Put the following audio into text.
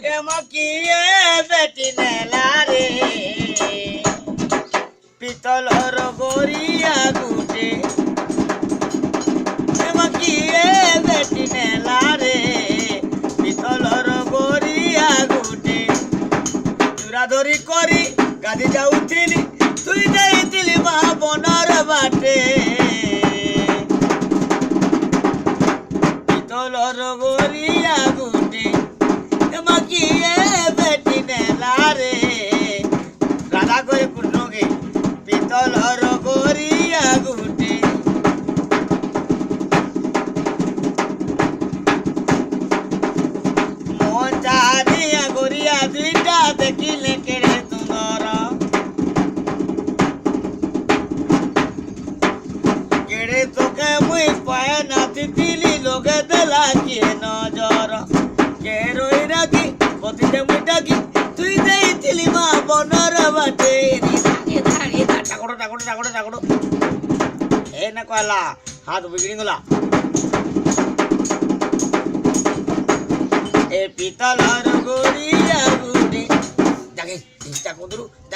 এমকিয়ে বেটি নেলা রে পিতলর গড়িয়া গুটে এমকিয়ে বেটি নেলা রে পিতলর গড়িয়া গুটে চুরাধরি করি গাদি যাউଥିଲି তুই যাইଥିଲି মা বনর বাটে পিতলর গড়িয়া গুটে এমকিয়ে বেটি নেলা রে রাধা করে কৃষ্ণকে পিতলর গড়িয়া গুটে মন চারিয়া গড়িয়া দুইটা দেখিলে কেড়ে সুন্দর কেড়ে তোকে মুই পায়ে নাচিଥିଲି লোকে দেলা কিয়ে নজর কে রই রাখি পতিতে মুই ডাকি তুই দেইছিলি মা বনর বাটে ঠাকুর ঠাকুর ঠাকুর ঠাকুর এ না কলা হাত বিগড়ি গলা এ পিতলর গড়িয়া গুটে যাকে চিন্তা করু